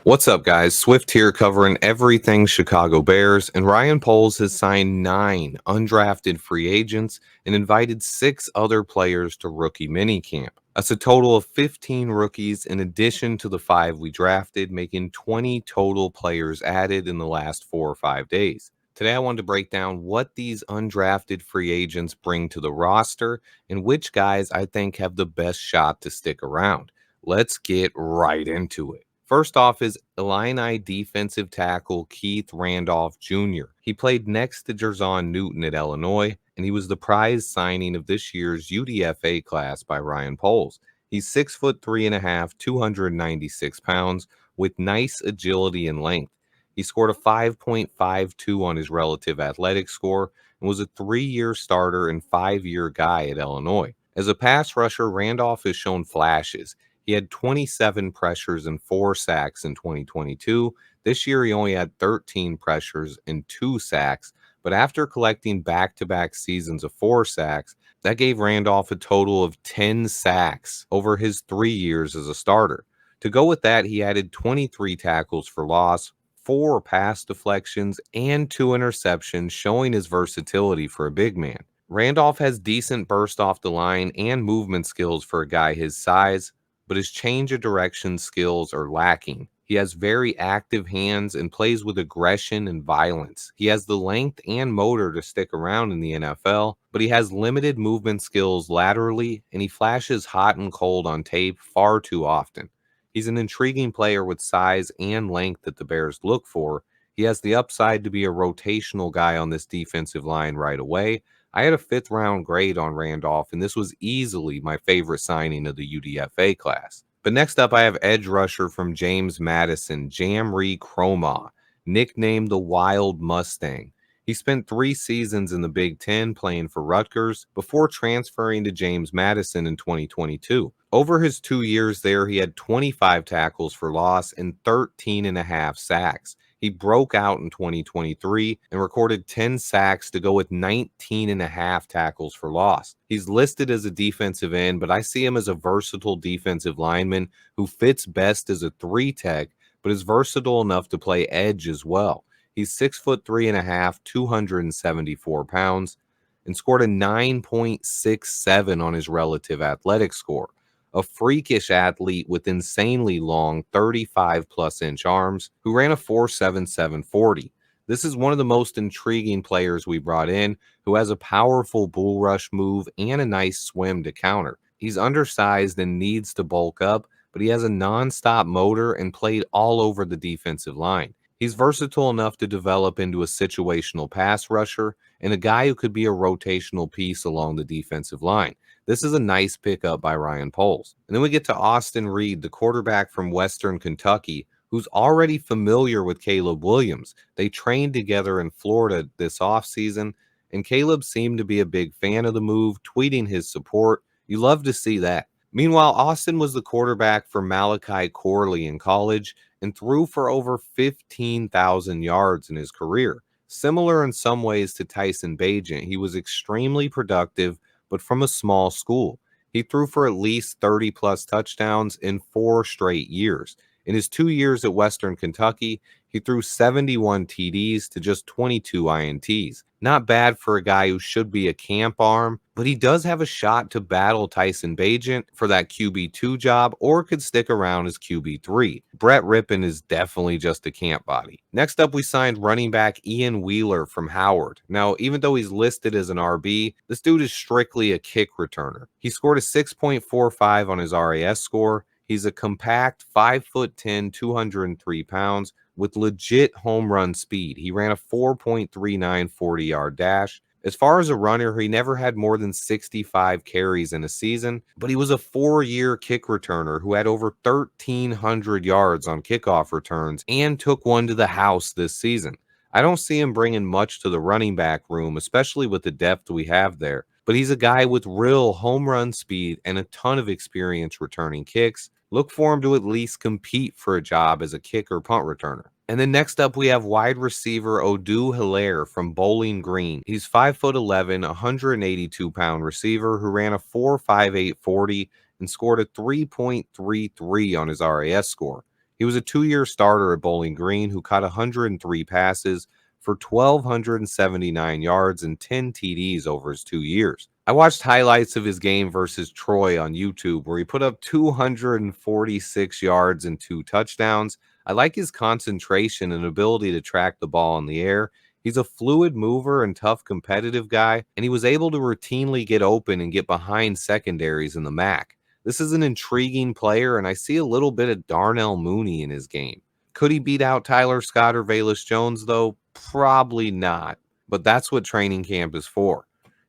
What's up, guys? Swift here covering everything Chicago Bears, and Ryan Poles has signed 9 undrafted free agents and invited 6 other players to rookie minicamp. That's a total of 15 rookies in addition to the 5 we drafted, making 20 total players added in the last 4 or 5 days. Today, I wanted to break down what these undrafted free agents bring to the roster and which guys I think have the best shot to stick around. Let's get right into it. First off is Illini defensive tackle Keith Randolph Jr. He played next to Jerzon Newton at Illinois, and he was the prize signing of this year's UDFA class by Ryan Poles. He's 6'3.5", 296 pounds, with nice agility and length. He scored a 5.52 on his relative athletic score and was a 3-year starter and 5-year guy at Illinois. As a pass rusher, Randolph has shown flashes. He had 27 pressures and 4 sacks in 2022. This year, he only had 13 pressures and 2 sacks. But after collecting back-to-back seasons of 4 sacks, that gave Randolph a total of 10 sacks over his 3 years as a starter. To go with that, he added 23 tackles for loss, 4 pass deflections, and 2 interceptions, showing his versatility for a big man. Randolph has decent burst off the line and movement skills for a guy his size, but his change of direction skills are lacking. He has very active hands and plays with aggression and violence. He has the length and motor to stick around in the NFL, but he has limited movement skills laterally, and he flashes hot and cold on tape far too often. He's an intriguing player with size and length that the Bears look for. He has the upside to be a rotational guy on this defensive line right away. I had a 5th round grade on Randolph, and this was easily my favorite signing of the UDFA class. But next up, I have edge rusher from James Madison, Jamre Croma, nicknamed the Wild Mustang. He spent 3 seasons in the Big Ten playing for Rutgers before transferring to James Madison in 2022. Over his 2 years there, he had 25 tackles for loss and 13.5 sacks. He broke out in 2023 and recorded 10 sacks to go with 19.5 tackles for loss. He's listed as a defensive end, but I see him as a versatile defensive lineman who fits best as a 3-tech, but is versatile enough to play edge as well. He's 6'3.5", 274 pounds, and scored a 9.67 on his relative athletic score. A freakish athlete with insanely long 35-plus inch arms who ran a 4.77 40. This is one of the most intriguing players we brought in, who has a powerful bull rush move and a nice swim to counter. He's undersized and needs to bulk up, but he has a non-stop motor and played all over the defensive line. He's versatile enough to develop into a situational pass rusher and a guy who could be a rotational piece along the defensive line. This is a nice pickup by Ryan Poles. And then we get to Austin Reed, the quarterback from Western Kentucky, who's already familiar with Caleb Williams. They trained together in Florida this offseason, and Caleb seemed to be a big fan of the move, tweeting his support. You love to see that. Meanwhile, Austin was the quarterback for Malachi Corley in college and threw for over 15,000 yards in his career. Similar in some ways to Tyson Bagent, he was extremely productive, but from a small school. He threw for at least 30-plus touchdowns in 4 straight years. In his 2 years at Western Kentucky, he threw 71 TDs to just 22 INTs. Not bad for a guy who should be a camp arm, but he does have a shot to battle Tyson Bagent for that QB2 job, or could stick around as QB3. Brett Rippon is definitely just a camp body. Next up, we signed running back Ian Wheeler from Howard. Now, even though he's listed as an RB, this dude is strictly a kick returner. He scored a 6.45 on his RAS score. He's a compact 5'10", 203 pounds with legit home run speed. He ran a 4.39 40-yard dash. As far as a runner, he never had more than 65 carries in a season, but he was a 4-year kick returner who had over 1,300 yards on kickoff returns and took one to the house this season. I don't see him bringing much to the running back room, especially with the depth we have there, but he's a guy with real home run speed and a ton of experience returning kicks. Look for him to at least compete for a job as a kick or punt returner. And then next up, we have wide receiver Odo Haire from Bowling Green. He's 5'11", 182-pound receiver who ran a 4.58 40 and scored a 3.33 on his RAS score. He was a 2-year starter at Bowling Green who caught 103 passes for 1,279 yards and 10 TDs over his 2 years. I watched highlights of his game versus Troy on YouTube where he put up 246 yards and 2 touchdowns. I like his concentration and ability to track the ball in the air. He's a fluid mover and tough competitive guy, and he was able to routinely get open and get behind secondaries in the MAC. This is an intriguing player, and I see a little bit of Darnell Mooney in his game. Could he beat out Tyler Scott or Velus Jones, though? Probably not, but that's what training camp is for.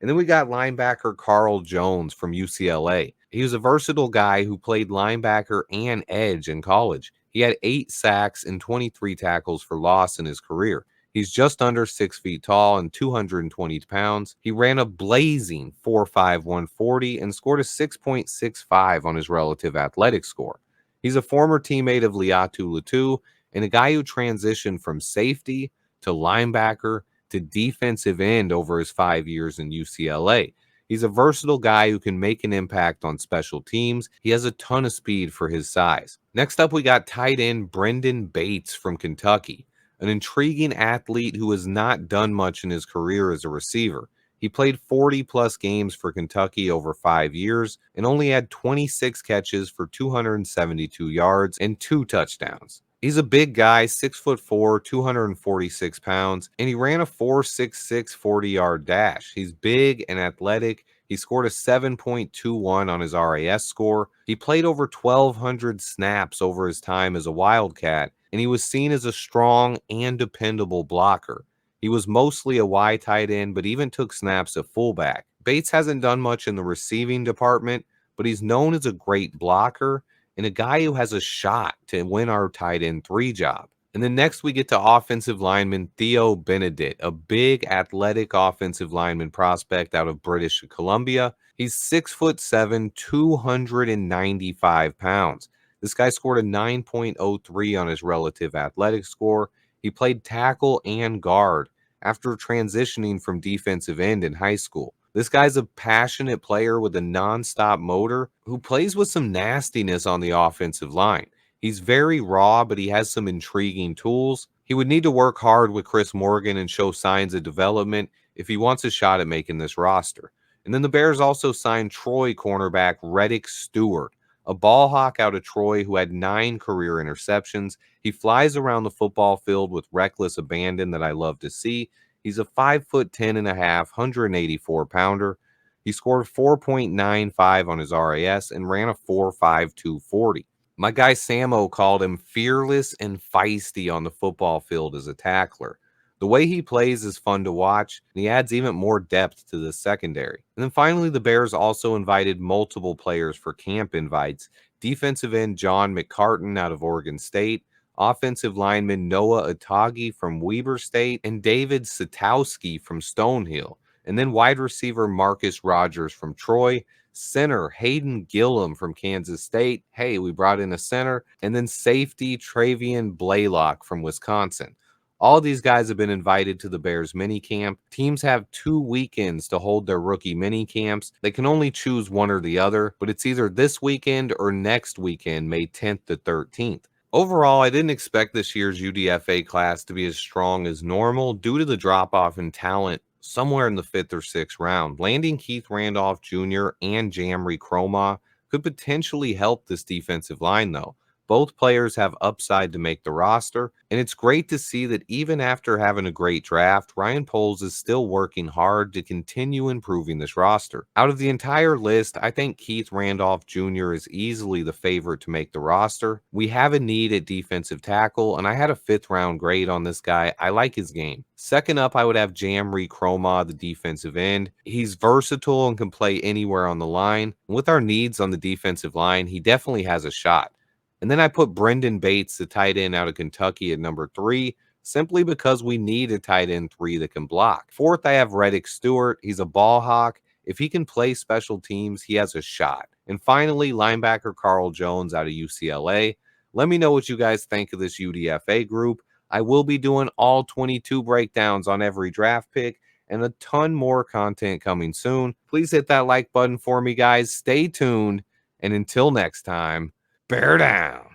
And then we got linebacker Carl Jones from UCLA. He was a versatile guy who played linebacker and edge in college. He had 8 sacks and 23 tackles for loss in his career. He's just under 6 feet tall and 220 pounds. He ran a blazing 4.5 140 and scored a 6.65 on his relative athletic score. He's a former teammate of Liatu Latu and a guy who transitioned from safety to linebacker to defensive end over his 5 years in UCLA. He's a versatile guy who can make an impact on special teams. He has a ton of speed for his size. Next up, we got tight end Brendan Bates from Kentucky, an intriguing athlete who has not done much in his career as a receiver. He played 40-plus games for Kentucky over 5 years and only had 26 catches for 272 yards and 2 touchdowns. He's a big guy, 6'4", 246 pounds, and he ran a 4.66 40-yard dash. He's big and athletic. He scored a 7.21 on his RAS score. He played over 1,200 snaps over his time as a Wildcat, and he was seen as a strong and dependable blocker. He was mostly a Y tight end, but even took snaps at fullback. Bates hasn't done much in the receiving department, but he's known as a great blocker and a guy who has a shot to win our tight end 3 job. And then next we get to offensive lineman Theo Benedict, a big athletic offensive lineman prospect out of British Columbia. He's 6'7", 295 pounds. This guy scored a 9.03 on his relative athletic score. He played tackle and guard after transitioning from defensive end in high school. This guy's a passionate player with a nonstop motor who plays with some nastiness on the offensive line. He's very raw, but he has some intriguing tools. He would need to work hard with Chris Morgan and show signs of development if he wants a shot at making this roster. And then the Bears also signed Troy cornerback Reddick Stewart, a ball hawk out of Troy who had 9 career interceptions. He flies around the football field with reckless abandon that I love to see. He's a 5'10.5", 184-pounder. He scored 4.95 on his RAS and ran a 4.5 240. My guy Samo called him fearless and feisty on the football field as a tackler. The way he plays is fun to watch, and he adds even more depth to the secondary. And then finally, the Bears also invited multiple players for camp invites. Defensive end John McCartan out of Oregon State, offensive lineman Noah Atagi from Weber State, and David Satowski from Stonehill. And then wide receiver Marcus Rogers from Troy, center Hayden Gillum from Kansas State. Hey, we brought in a center. And then safety Travian Blaylock from Wisconsin. All these guys have been invited to the Bears minicamp. Teams have 2 weekends to hold their rookie minicamps. They can only choose one or the other, but it's either this weekend or next weekend, May 10th to 13th. Overall, I didn't expect this year's UDFA class to be as strong as normal due to the drop-off in talent somewhere in the 5th or 6th round. Landing Keith Randolph Jr. and Jamre Croma could potentially help this defensive line, though. Both players have upside to make the roster, and it's great to see that even after having a great draft, Ryan Poles is still working hard to continue improving this roster. Out of the entire list, I think Keith Randolph Jr. is easily the favorite to make the roster. We have a need at defensive tackle, and I had a 5th round grade on this guy. I like his game. Second up, I would have Jamre Croma, the defensive end. He's versatile and can play anywhere on the line. With our needs on the defensive line, he definitely has a shot. And then I put Brendan Bates, the tight end out of Kentucky, at number 3, simply because we need a tight end 3 that can block. Fourth, I have Reddick Stewart. He's a ball hawk. If he can play special teams, he has a shot. And finally, linebacker Carl Jones out of UCLA. Let me know what you guys think of this UDFA group. I will be doing all 22 breakdowns on every draft pick and a ton more content coming soon. Please hit that like button for me, guys. Stay tuned. And until next time, bear down.